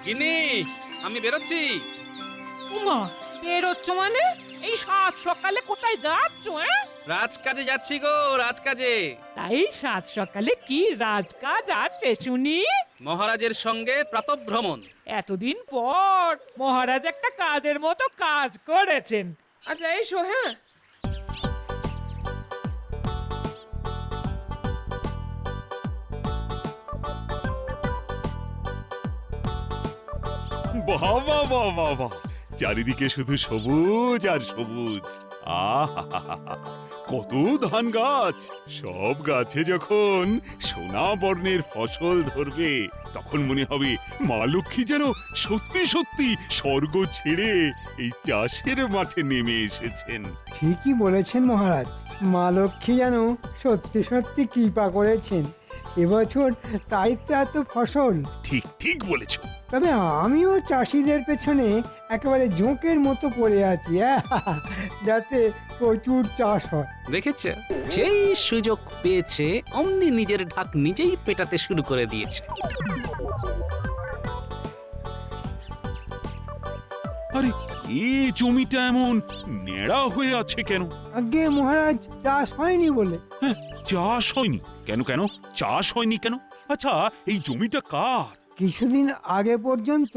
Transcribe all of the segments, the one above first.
গিন্নি, আমি বেরোচ্ছি। উমা, বেরোচ্ছ মানে? এই সাত সকালে কোথায় যাচ্ছ? রাজকাজে যাচ্ছি গো, রাজকাজে। তাই সাত সকালে কি রাজকাজ আছে শুনি? মহারাজের সঙ্গে প্রাতঃভ্রমণ। এতদিন পর মহারাজ একটা কাজের মতো কাজ করেছেন। আচ্ছা এসো। হ্যাঁ, বাহ বাহ বাহ বাহ বাহ! চারিদিকে শুধু সবুজ আর সবুজ। আহা! কত ধান গাছ! সব গাছে যখন সোনা বর্ণের ফসল ধরবে তখন মনে হবে মা লক্ষ্মী যেন সত্যি সত্যি স্বর্গ ছেড়ে এই চাষের মাঠে নেমে এসেছেন। ঠিকই বলেছেন মহারাজ, মা লক্ষ্মী যেন সত্যি সত্যি কৃপা করেছেন এবছর, তাই তো এত ফসল। ঠিক ঠিক বলেছ। তবে আমিও চাষিদের পেছনে একেবারে জোঁকের মতো পড়ে আছি, যাতে প্রচুর চাষ হয়। দেখেছে, যেই সুযোগ পেয়েছে অমনি নিজের ঢাক নিজেই পেটাতে শুরু করে দিয়েছে। আরে এই জমিটা এমন নেড়া হয়ে আছে কেন? আগে মহারাজ, চাষ হয়নি বলে। হ্যাঁ, চাষ হয়নি কেন? কেন চাষ হয়নি কেন? আচ্ছা, এই জমিটা কার? কিছুদিন আগে পর্যন্ত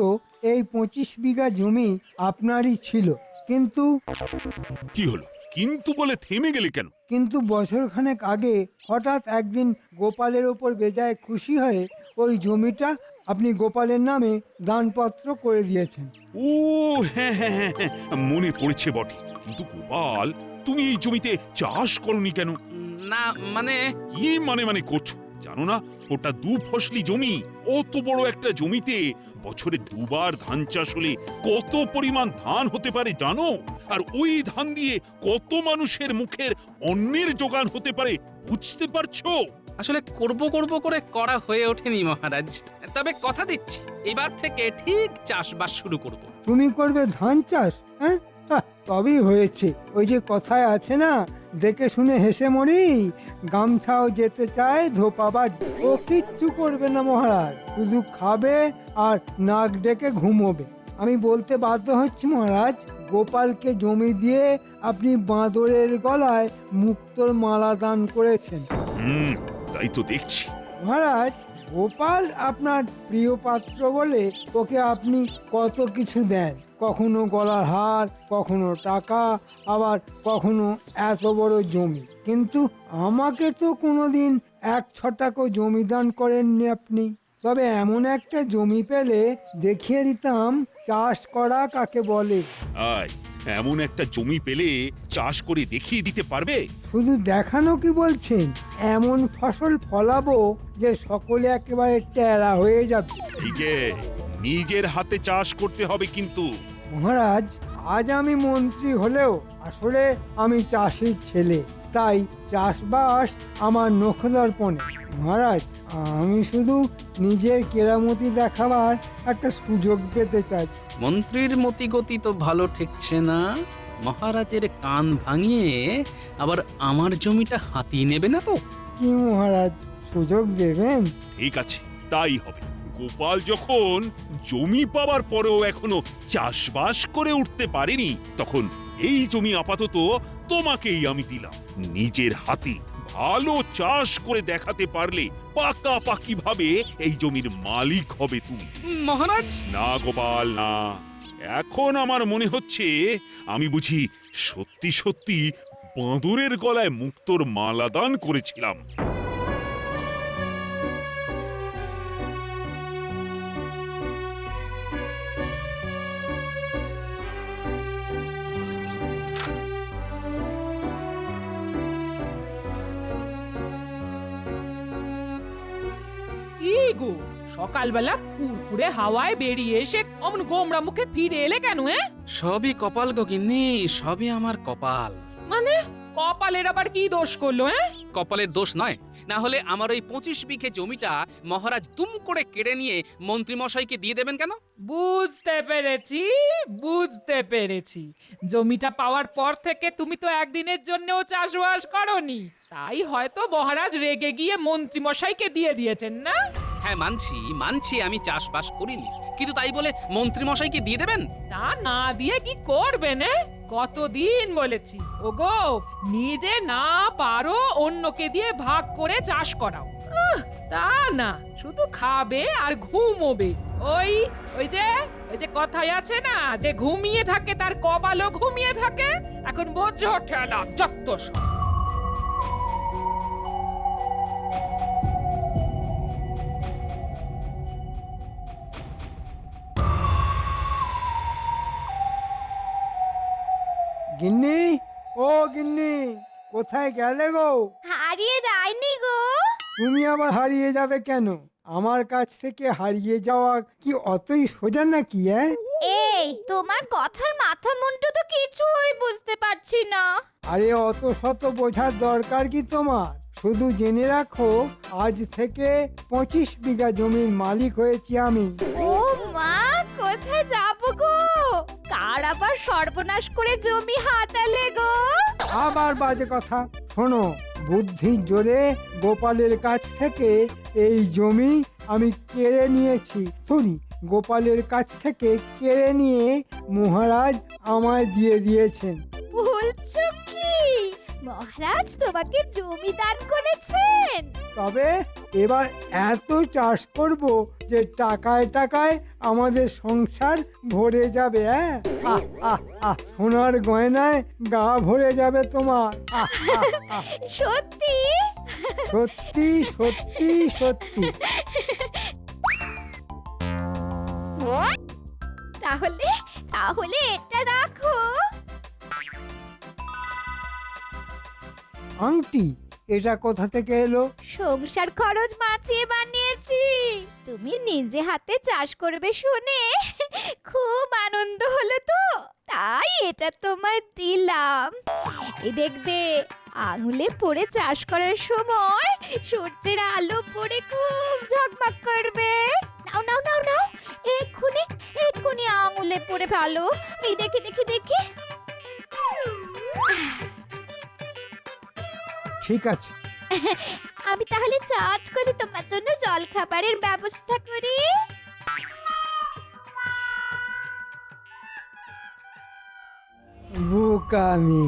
এই 25 বিঘা জমি আপনারই ছিল, কিন্তু কি হলো? কিন্তু বলে থেমে গেলে কেন? কিন্তু বছরখানেক আগে হঠাৎ একদিন গোপালের ওপর বেজায় খুশি হয়ে ওই জমিটা আপনি গোপালের নামে দানপত্র করে দিয়েছেন। ও হ্যাঁ হ্যাঁ হ্যাঁ হ্যাঁ, মনে পড়েছে বটে। কিন্তু গোপাল, তুমি এই জমিতে চাষ করনি কেন? না মানে, কি মানে করছো? জানো না ওটা দু ফসলি জমি। অত বড় একটা জমিতে বছরে দুবার ধান চাষ হলে কত পরিমাণ ধান হতে পারে জানো? আর ওই ধান দিয়ে কত মানুষের মুখের অন্নের যোগান হতে পারে বুঝতে পারছো? আসলে করব করব করে করা হয়ে ওঠেনি মহারাজ। তবে কথা দিচ্ছি, এবার থেকে ঠিক চাষবাস শুরু করব। তুমি করবে ধান চাষ? হ্যাঁ, তবেই হয়েছে। ওই যে কথায় আছে না, দেখে শুনে হেসে মরি, গামছাও যেতে চায় ধোপাবার। ও কিচ্ছু করবে না মহারাজ, শুধু খাবে আর নাক ডেকে ঘুমোবে। আমি বলতে বাধ্য হচ্ছি মহারাজ, গোপালকে জমি দিয়ে আপনি বাঁদরের গলায় মুক্তোর মালা দান করেছেন। তাই তো দেখছি। মহারাজ, গোপাল আপনার প্রিয় পাত্র বলে ওকে আপনি কত কিছু দেন, কখনো গলার হার, কখনো টাকা, আবার কখনো এত বড় জমি। কিন্তু আমাকে তো কোনোদিন 1 ছটাকও জমি দান করেননি আপনি। তবে এমন একটা জমি পেলে দেখিয়ে দিতাম চাষ করা কাকে বলে। আয়, এমন একটা জমি পেলে চাষ করে দেখিয়ে দিতে পারবে? শুধু দেখানো কি বলছেন, এমন ফসল ফলাবো যে সকলে একেবারে টেরা হয়ে যাবে। এই যে নিজের হাতে চাষ করতে হবে কিন্তু। মহারাজ, আজ আমি মন্ত্রী হলেও আসলে আমি চাষির ছেলে, তাই চাষবাস আমার নখদর্পণে। মহারাজ, আমি শুধু নিজের কেরামতি দেখাবার একটা সুযোগ পেতে চাই। মন্ত্রীর মতিগতি তো ভালো ঠেকছে না। মহারাজের কান ভাঙিয়ে আবার আমার জমিটা হাতিয়ে নেবে না তো? কি মহারাজ, সুযোগ দেবেন? ঠিক আছে, তাই হবে। গোপাল যখন জমি পাওয়ার পরেও এখনো চাষবাস করে উঠতে পারেনি, তখন এই জমি আপাতত তোমাকেই আমি দিলাম। নিজের হাতে ভালো চাষ করে দেখাতে পারলে পাকাপাকি ভাবে এই জমির মালিক হবে তুমি। মহারাজ, না গোপাল, না। এখন আমার মনে হচ্ছে আমি বুঝি সত্যি সত্যি বাঁদরের গলায় মুক্তোর মালা দান করেছিলাম। কি গো, সকালবেলা ফুরফুরে হাওয়ায় বেরিয়ে এসে অমন গোমরা মুখে ফিরে এলে কেন? সবই কপাল গো গিন্নি, সবই আমার কপাল। মানে কপালের আবার কি দোষ করলো? কপালের দোষ নয়, না হলে আমার ওই 25 বিঘে জমিটা মহারাজ তুম করে কেড়ে নিয়ে মন্ত্রী মশাইকে দিয়ে দেবেন কেন? বুঝতে পেরেছি, বুঝতে পেরেছি। জমিটা পাওয়ার পর থেকে তুমি তো একদিনের জন্যও চাষবাস করনি, তাই হয়তো মহারাজ রেগে গিয়ে মন্ত্রী মশাইকে দিয়ে দিয়েছেন না? হ্যাঁ মানছি মানছি আমি চাষবাস করিনি, কিন্তু তাই বলে মন্ত্রী মশাইকে দিয়ে দেবেন? তা না দিয়ে কি করবেন? কতদিন বলেছি ওগো, নিজে না পারো অন্যকে দিয়ে ভাগ করে চাষ করাও। তা না, শুধু খাবে আর ঘুমোবে। ওই ওই যে ওই যে কথাই আছে না, যে ঘুমিয়ে থাকে তার কপালও ঘুমিয়ে থাকে। এখন বোঝো ঠেলা যত সব। গিন্নি, ও গিন্নি, কোথায় গেলে গো? হারিয়ে যায়নি গো। তুমি আবার হারিয়ে যাবে কেন? আমার কাছ থেকে হারিয়ে যাওয়া কি অতই সোজা নাকি? এই তোমার কথার মাথা মুন্ডু তো কিছুই বুঝতে পারছি না। আরে অত শত বোঝার দরকার কি তোমার? শুধু জেনে রাখো, আজ থেকে 25 বিঘা জমির মালিক হয়েছি আমি। ও মা, কোথায় যাব গো? কার আবার সর্বনাশ করে জমি হাতালে গো? আবার বাজে কথা। শোনো, বুদ্ধির জোরে গোপালের কাছ থেকে এই জমি আমি কেড়ে নিয়েছি। সরি, গোপালের কাছ থেকে কেড়ে নিয়ে মহারাজ আমায় দিয়ে দিয়েছেন। বলছো কি মহারাজ তোমাকে জমি দান করেছেন? তবে এবার এত চাষ করব যে টাকায় টাকায় আমাদের সংসার ভরে যাবে। আহ আহ আহ, সোনার গয়নায় গা ভরে যাবে তোমার। আহ আহ আহ, সত্যি? সত্যি সত্যি সত্যি। তাহলে তাহলে এটা রাখো। আংটি? এটা কোথা থেকে এলো? সংসার খরচ বাঁচিয়ে বানিয়েছি। তুমি নিজে হাতে চাষ করবে শুনে খুব আনন্দ হলো তো, তাই এটা তোমায় দিলাম। এই দেখবে, আঙুলে পড়ে চাষ করার সময় সূর্যের আলো পড়ে খুব ঝকমক করবে। নাও নাও নাও নাও, এক্ষুনি এক্ষুনি আঙুলে পড়ে ভালো। এই দেখি দেখি দেখি। ঠিক আছে, আমি তাহলে চট করে তোমার জন্য জল খাবারের ব্যবস্থা করি। বোকা আমি,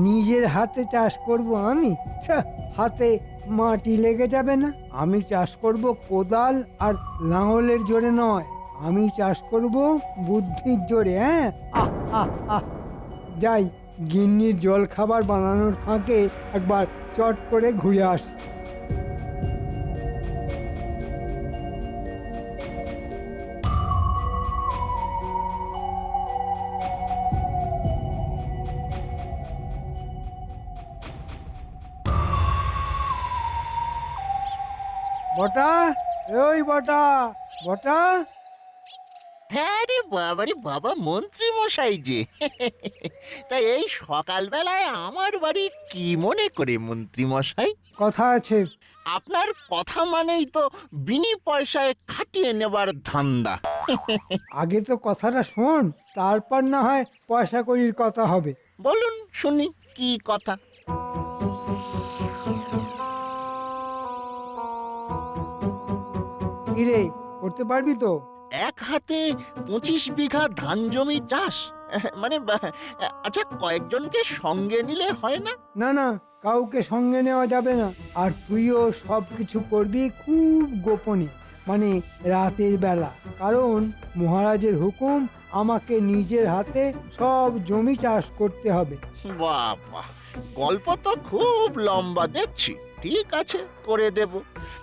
নিজের হাতে চাষ করব আমি? ছ্যাঃ, হাতে মাটি লেগে যাবে না? আমি চাষ করব কোদাল আর লাঙলের জোরে নয়, আমি চাষ করব বুদ্ধির জোরে। আহ আহ আহ, যাই, গিন্নির জল খাবার বানানোর ফাঁকে একবার চট করে ঘুরে আসি। বটা, ওই বটা, বটা। হ্যাঁ রে বাবা মন্ত্রী মশাই যে তা এই সকালবেলায় আমার বাড়ি কি মনে করে মন্ত্রী মশাই? কথা আছে। আপনার কথা মানেই তো বিনি পয়সায় খাটিয়ে নেবার ধান্দা। আগে তো কথাটা শোন, তারপর না হয় পয়সা কড়ির কথা হবে। বলুন শুনি কি কথা। কিরে, করতে পারবি তো? এক হাতে 25 বিঘা ধান জমি চাষ, মানে আচ্ছা, কয়েকজনকে সঙ্গে নিলে হয় না? না না, কাউকে সঙ্গে নেওয়া যাবে না। আর তুইও সব কিছু করবি খুব গোপনে, মানে রাতের বেলা। কারণ মহারাজের হুকুম, আমাকে নিজের হাতে সব জমি চাষ করতে হবে। বাবা, গল্প তো খুব লম্বা দেখছি। ঠিক আছে, করে দেব,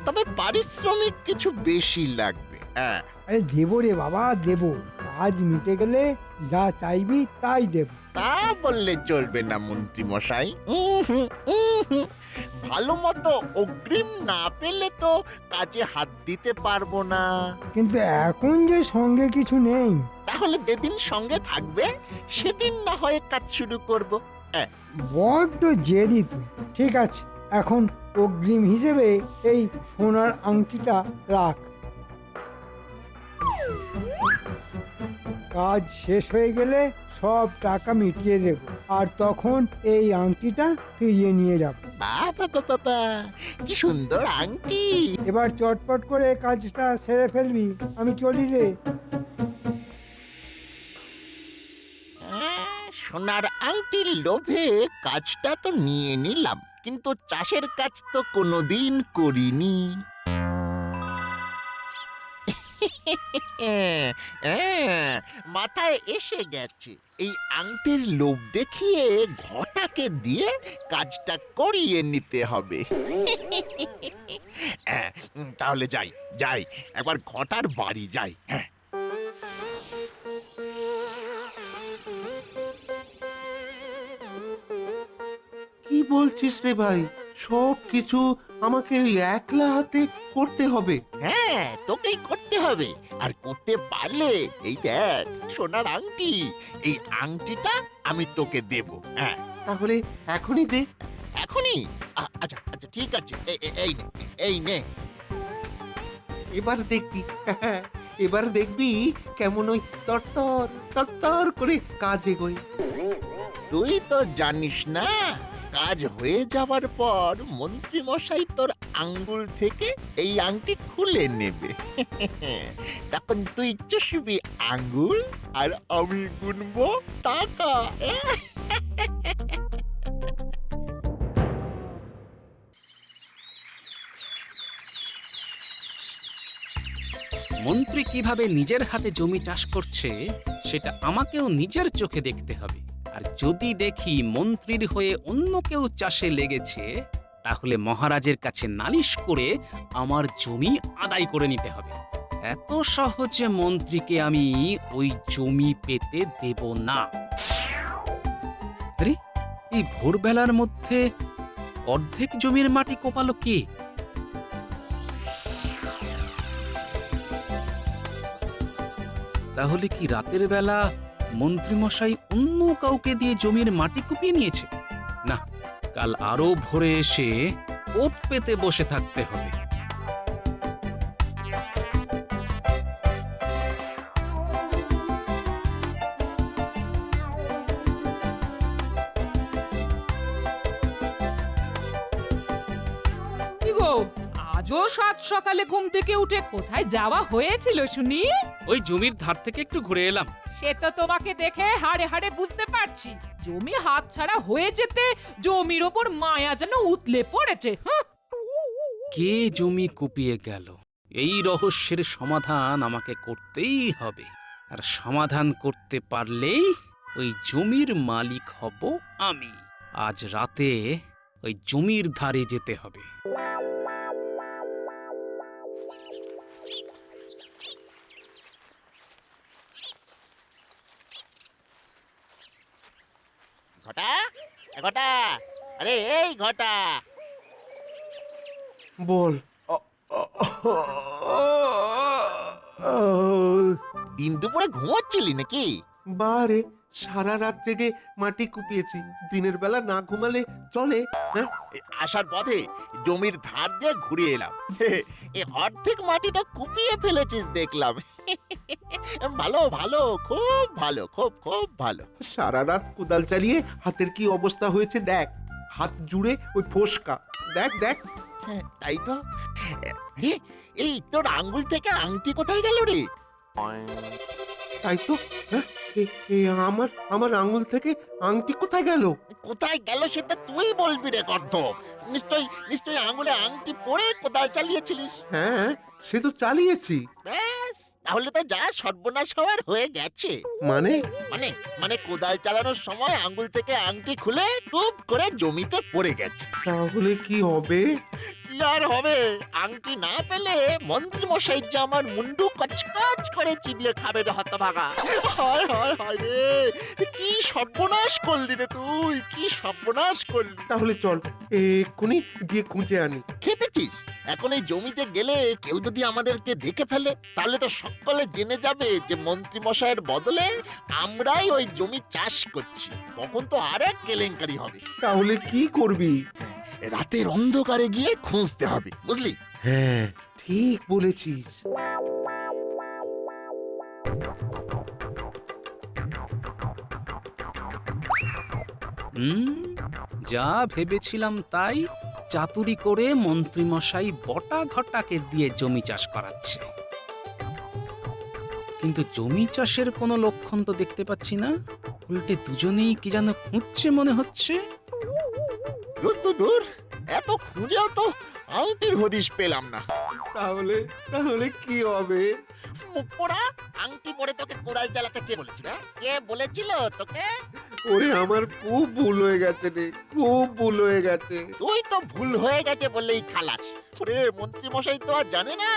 তবে পারিশ্রমিক কিছু বেশি লাগবে। হ্যাঁ, আরে দেবো রে বাবা, দেবো। কাজ মিটে গেলে যা চাইবি তাই দেব। তা বললে চলবে না মন্ত্রী মশাই। ভালো মতো অগ্রিম না পেলে তো কাজে হাত দিতে পারবো না। কিন্তু এখন যে সঙ্গে কিছু নেই। তাহলে যেদিন সঙ্গে থাকবে সেদিন না হয় কাজ শুরু করব। বড্ড জেদি তুই। ঠিক আছে, এখন অগ্রিম হিসেবে এই সোনার আংটিটা রাখ। কাজ শেষ হয়ে গেলে সব টাকা মিটিয়ে দেব, আর তখন এই আংটিটা ফিরিয়ে নিয়ে যাব। বাবা বাবা, কি সুন্দর আংটি। এবার চটপট করে কাজটা সেরে ফেলবি, আমি চলি রে। সোনার আংটির লোভে কাজটা তো নিয়ে নিলাম, কিন্তু চাষের কাজ তো কোনোদিন করিনি। মাথায় এসে গেছে, এই আংটির লোভ দেখিয়ে ঘটাকে দিয়ে কাজটা করিয়ে নিতে হবে। তাহলে যাই যাই, একবার ঘটার বাড়ি যাই। হ্যাঁ, কি বলছিস রে ভাই? সব কিছু আমাকে ওই একলা হাতে করতে হবে? হ্যাঁ, তোকেই করতে হবে। আর করতে পারলে এই দেখ সোনার আংটি, এই আংটিটা আমি তোকে দেব। হ্যাঁ, তাহলে এখনই দে। এখনই? আচ্ছা আচ্ছা, ঠিক আছে, এই নে, এই নে। এবার দেখবি, এবার দেখবি কেমন ওই তরতর তরতর করে কাজ এগোয়। তুই তো জানিস না, কাজ হয়ে যাবার পর মন্ত্রী মশাই তোর আঙ্গুল থেকে এই আংটি খুলে নেবে। তখন তুই চুষবি আঙ্গুল আর আমি গুনবো টাকা। মন্ত্রী কিভাবে নিজের হাতে জমি চাষ করছে সেটা আমাকেও নিজের চোখে দেখতে হবে। আর যদি দেখি মন্ত্রীর হয়ে অন্য কেউ চাষে লেগেছে, তাহলে মহারাজের কাছে নালিশ করে আমার জমি আদায় করে নিতে হবে। এত সহজে মন্ত্রীকে আমি ওই জমি পেতে দেব না। আরে, এই ভোরবেলার মধ্যে অর্ধেক জমির মাটি কোপালো কে? তাহলে কি রাতের বেলা মন্ত্রীমশাই অন্য কাউকে দিয়ে জমির মাটি কুপিয়ে নিয়েছে? না, কাল আরো ভোরে এসে ওত পেতে বসে থাকতে হবে। কি গো, আজও সাত সকালে ঘুম থেকে উঠে কোথায় যাওয়া হয়েছিল শুনি? ওই জমির ধার থেকে একটু ঘুরে এলাম। সে তো তোমাকে দেখে হাড়ে হাড়ে বুঝতে পারছি, জমি হাতছাড়া হয়ে যেতে জমির ওপর মায়া যেন উতলে পড়েছে। কে জমি কুপিয়ে গেল, এই রহস্যের সমাধান আমাকে করতেই হবে। আর সমাধান করতে পারলেই ওই জমির মালিক হব আমি। আজ রাতে ওই জমির ধারে যেতে হবে। ঘটা, ঘটা, আরে এই ঘটা। বল। দিন দুপুরে ঘুমোচ্ছিলি নাকি? বারে, সারা রাত জেগে মাটি কুপিয়েছি। দিনের বেলা না ঘুমালে চলে? হ্যাঁ, আসার পথে জমির ধার দিয়ে ঘুরে এলাম। এ অর্ধেক মাটি তো কুপিয়ে ফেলেছিস দেখলাম। ভালো ভালো, খুব ভালো, খুব খুব ভালো। সারা রাত কোদাল চালিয়ে হাতের কি অবস্থা হয়েছে দেখ। হাত জুড়ে ওই ফোসকা, দেখ দেখ। হ্যাঁ, তাই তো। এই তোর আঙ্গুল থেকে আংটি কোথায় গেল রে? তাই তো। হ্যাঁ, আমার আমার আঙ্গুল থেকে আংটি কোথায় গেল? কোথায় গেল সেটা তুই বলবি রে গর্ধ। নিশ্চয়ই আঙ্গুলে আংটি পরে কোদাল চালিয়েছিলিস। হ্যাঁ, সে তো চালিয়েছি। ব্যাস, তাহলে তো যা সর্বনাশ হওয়ার হয়ে গেছে। মানে? মানে মানে কোদাল চালানোর সময় আঙ্গুল থেকে আংটি খুলে টুপ করে জমিতে পড়ে গেছে। তাহলে কি হবে? কি আর হবে, আংটি না পেলে মন্ত্রী মশাই যে আমার মুন্ডু কচকচ করে চিবিয়ে খাবে রে হতভাগা। হায় হায় হায় রে, কি সর্বনাশ করলি রে তুই, কি সর্বনাশ করলি। তাহলে চল এক্ষুনি গিয়ে খুঁজে আনি। খেপেছিস? এখন এই জমিতে গেলে কেউ যদি আমাদেরকে দেখে ফেলে, তাহলে তো সকলে জেনে যাবে যে মন্ত্রী মশাইয়ের বদলে আমরাই ওই জমি চাষ করছি। তখন তো আরেক কেলেঙ্কারি হবে। তাহলে কি করবি? রাতের অন্ধকারে গিয়ে খুঁজতে হবে, বুঝলি? হ্যাঁ, ঠিক বলেছিস। যা ভেবেছিলাম তাই, চাতুরি করে মন্ত্রীমশাই বটা ঘটাকে দিয়ে জমি চাষ করাচ্ছে। কিন্তু জমি চাষের কোনো লক্ষণ তো দেখতে পাচ্ছি না। উল্টে দুজনেই কি যেন খুঁজছে মনে হচ্ছে। দূর তো দূর, এত খুঁজেও তো আংটির হদিশ পেলাম না। তাহলে তাহলে কি হবে? মুখ পোড়া, আংটি পরে তোকে কোড়াল চালাতে কে বলেছিল? কে বলেছিল তোকে? ওরে আমার খুব ভুল হয়ে গেছে রে, খুব ভুল হয়ে গেছে। তুই তো ভুল হয়ে গেছে বললেই খালাস। ওরে মন্ত্রী মশাই তো আর জানে না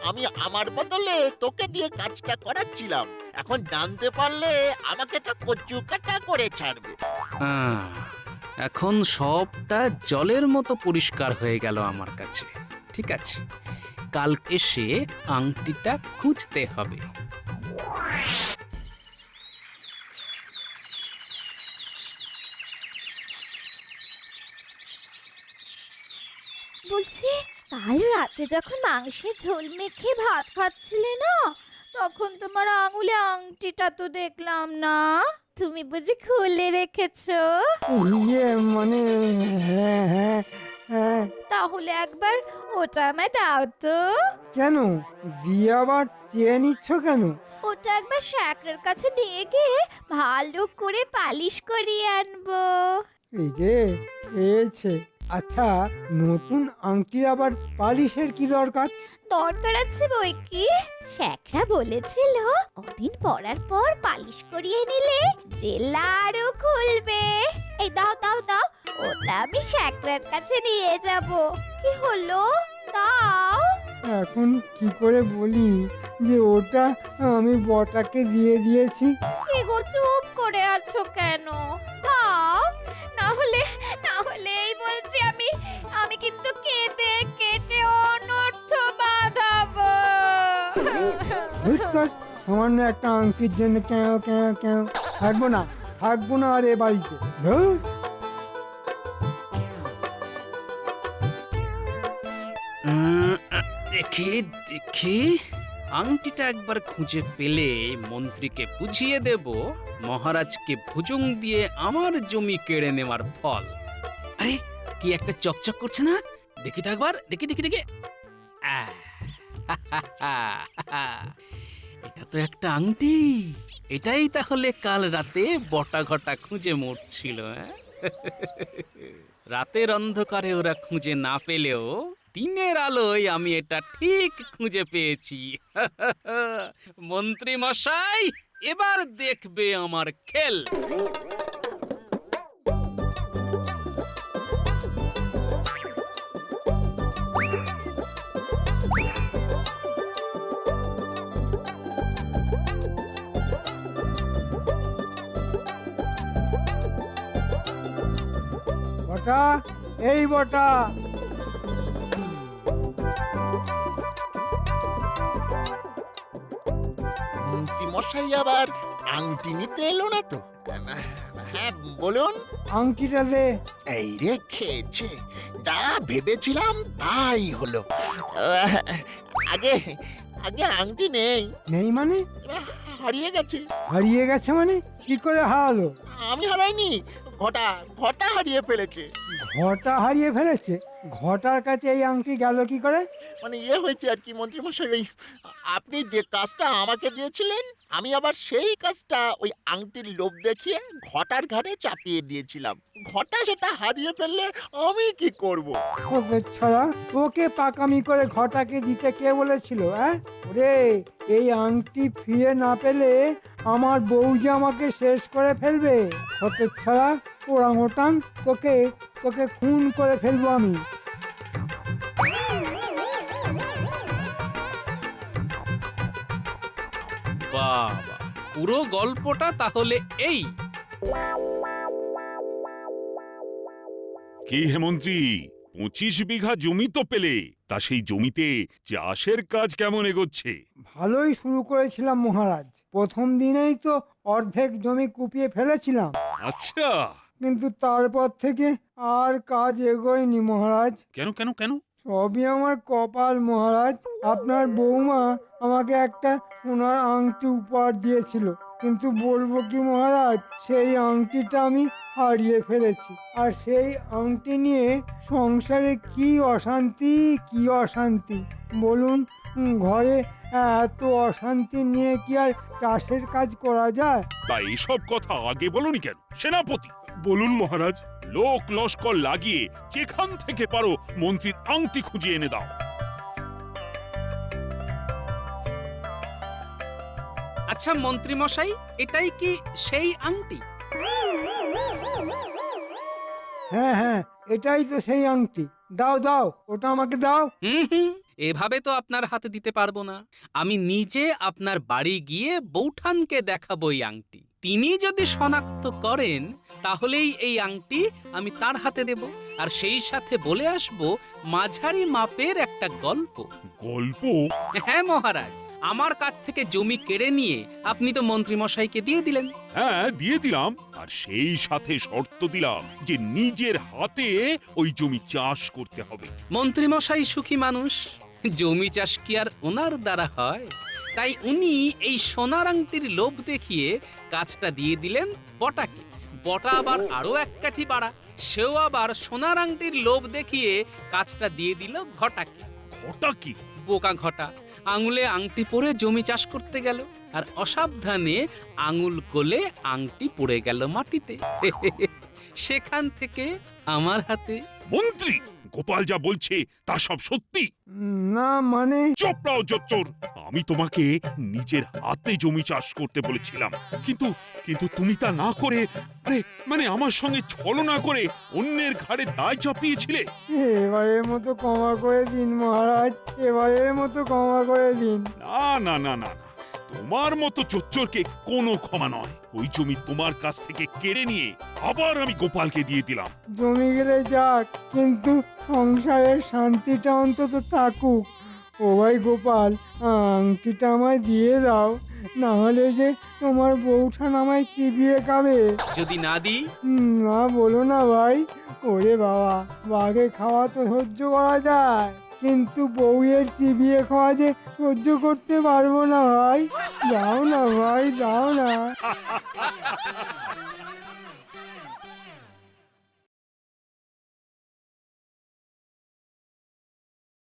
আমি আমার বদলে তোকে দিয়ে কাজটা করাচ্ছিলাম। এখন জানতে পারলে আমাকে তো কচু কাটা করে ছাড়বে। আহ, এখন সবটা জলের মতো পরিষ্কার হয়ে গেল আমার কাছে। ঠিক আছে, কাল এসে আংটিটা খুঁজতে হবে। বলছি, কাল রাতে যখন মাংসের ঝোল মেখে ভাত খাচ্ছিলে না, তখন তোমার আঙুলে আংটিটা তো দেখলাম না। তুমি বুঝি খুলে রেখেছো? ইয়ে মানে, হ্যাঁ হ্যাঁ হ্যাঁ। তাহলে একবার ওটা আমায় দাও তো। কেন দিয়ে আবার চেয়ে নিচ্ছ কেন? ওটা একবার শ্যাকরার কাছে দিয়ে গিয়ে ভালো করে পালিশ করিয়ে আনবো। এই যে পেয়েছে। আচ্ছা, নতুন আংটির আবার পালিশের কি দরকার? দরকার আছে বই কি, শ্যাকরা বলেছিল কদিন পরার পর পালিশ করিয়ে নিলে জেলা আরো খুলবে। এই দাও দাও দাও, ওটা আমি শ্যাকরার কাছে নিয়ে যাব। কি হলো, দাও। এখন কি করে বলি যে ওটা আমি বটাকে দিয়ে দিয়েছি? কি গো, চুপ করে আছো কেন? দাও, না হলে এই বলছি আমি আমি কিন্তু কেঁদে কেটে অনর্থ বাঁধাবো। বুঝতে সামান্য একটা আংটির জন্য কেন কেন কেন থাকবো না আর এ বাড়িতে। ধুর। দেখি দেখি, আংটিটা একবার খুঁজে পেলে মন্ত্রীকে বুঝিয়ে দেব মহারাজকে ভুজুং দিয়ে আমার জমি কেড়ে নেওয়ার ফল। আরে কি একটা চকচক করছে না? দেখি তো একবার, দেখি দেখি দেখি। আহ, এটা তো একটা আংটি। এটাই তাহলে কাল রাতে বটা ঘটা খুঁজে মরছিল। রাতের অন্ধকারে ওরা খুঁজে না পেলেও দিনের আলোয় আমি এটা ঠিক খুঁজে পেয়েছি। মন্ত্রী মশাই, এবার দেখবে আমার খেল। বটা, এই বটা। মন্ত্রী মশাই আবার আংটি নিতে এলো না তো? হ্যাঁ বলুন। আংটিটা দে। এই রে খেয়েছে, যা ভেবেছিলাম তাই হলো। আহ, আগে আগে আংটি নেই, নেই মানে? হারিয়ে গেছে। হারিয়ে গেছে মানে? কি করে হারালো? আমি হারাইনি, ঘটা ঘটা হারিয়ে ফেলেছে। ঘটা হারিয়ে ফেলেছে? ঘটার কাছে এই আংটি গেল কি করে? মানে ইয়ে হয়েছে আর কি মন্ত্রী মশাই, ওই আপনি যে কাজটা আমাকে দিয়েছিলেন আমি আবার সেই কাজটা ওই আংটির লোভ দেখিয়ে ঘটার ঘাড়ে চাপিয়ে দিয়েছিলাম। ঘটা সেটা হারিয়ে ফেললে আমি কি করব? ওদের ছড়া, তোকে পাকামি করে ঘটাকে দিতে কে বলেছিল? হ্যাঁ ওরে, এই আংটি ফিরে না পেলে আমার বউ যে আমাকে শেষ করে ফেলবে। ওদের ছড়া, ওরাং ওটাং, তোকে তোকে খুন করে ফেলবো আমি। বাবা, পুরো গল্পটা তাহলে এই। কি হে মন্ত্রী, 25 বিঘা জমি তো পেলে, তা সেই জমিতে চাষের কাজ কেমন এগোচ্ছে? ভালোই শুরু করেছিলাম মহারাজ। প্রথম দিনেই তো অর্ধেক জমি কুপিয়ে ফেলেছিলাম, আচ্ছা, কিন্তু তারপর থেকে আর কাজ এগোয়নি মহারাজ। কেন কেন কেন? সবই আমার কপাল মহারাজ। আপনার বৌমা আমাকে একটা সোনার আংটি উপহার দিয়েছিল, কিন্তু বলবো কি মহারাজ, সেই আংটিটা আমি হারিয়ে ফেলেছি। আর সেই আংটি নিয়ে সংসারে কি অশান্তি কি অশান্তি বলুন। ঘরে এত অশান্তি নিয়ে কি আর চাষের কাজ করা যায়? তা এইসব কথা আগে বলনি কেন সেনাপতি? বলুন মহারাজ। লোক লস্কর লাগিয়ে যেখান থেকে পারো মন্ত্রীর আংটি খুঁজে এনে দাও। আচ্ছা মন্ত্রী মশাই, এটাই কি সেই আংটি? হ্যাঁ হ্যাঁ, এটাই তো সেই আংটি। দাও দাও, ওটা আমাকে দাও। হুম, এভাবে তো আপনার হাতে দিতে পারবো না। আমি নিজে আপনার বাড়ি গিয়ে বৌঠানকে দেখাবো এই আংটি। তিনি যদি শনাক্ত করেন তাহলেই এই আংটি আমি তার হাতে দেব। আর সেই সাথে বলে আসবো মাঝারি মাপের একটা গল্প। গল্প? হ্যাঁ মহারাজ, আমার কাছ থেকে জমি কেড়ে নিয়ে আপনি তো মন্ত্রী মশাইকে দিয়ে দিলেন। হ্যাঁ দিয়ে দিলাম, আর সেই সাথে শর্ত দিলাম যে নিজের হাতে ওই জমি চাষ করতে হবে। মন্ত্রী মশাই সুখী মানুষ, জমি চাষ কি আর ওনার দ্বারা হয়? তাই উনি এই সোনার আংটির লোভ দেখিয়ে কাজটা দিয়ে দিলেন বটাকে। বটা আবার আরো এক কাঠি বাড়া, সেও আবার সোনার আংটির লোভ দেখিয়ে কাজটা দিয়ে দিল ঘটাকে। ঘটা কি? বোকা ঘটা আঙুলে আংটি পরে জমি চাষ করতে গেল, আর অসাবধানে আঙুল গলে আংটি পড়ে গেল মাটিতে। সেখান থেকে আমার হাতে। মন্ত্রী, গোপাল যা বলছে তা সব সত্যি? না মানে, চোপড়াও জোচ্চোর। আমি তোমাকে নিজের হাতে জমি চাষ করতে বলেছিলাম, কিন্তু কিন্তু তুমি তা না করে, আরে মানে আমার সঙ্গে ছলনা করে অন্যের ঘাড়ে দায় চাপিয়েছিলে। এবারের মতো ক্ষমা করে দিন মহারাজ, এবারের মতো ক্ষমা করে দিন। না না না না না, তোমার মতো চোচ্চরকে কোনো ক্ষমা নয়। ওই জমি তোমার কাছ থেকে কেড়ে নিয়ে আবার আমি গোপালকে দিয়ে দিলাম। জমি গেলে যাক, কিন্তু সংসারের শান্তিটা অন্তত থাকুক। ও ভাই গোপাল, আংটিটা আমায় দিয়ে দাও, না হলে যে তোমার বউঠান আমায় চিবিয়ে খাবে। যদি না দিই? না বলো না ভাই। ওরে বাবা, বাঘে খাওয়া তো সহ্য করা যায়, কিন্তু বউয়ের চিবিয়ে খাওয়া যে সহ্য করতে পারবো না ভাই। দাও না ভাই, দাও না।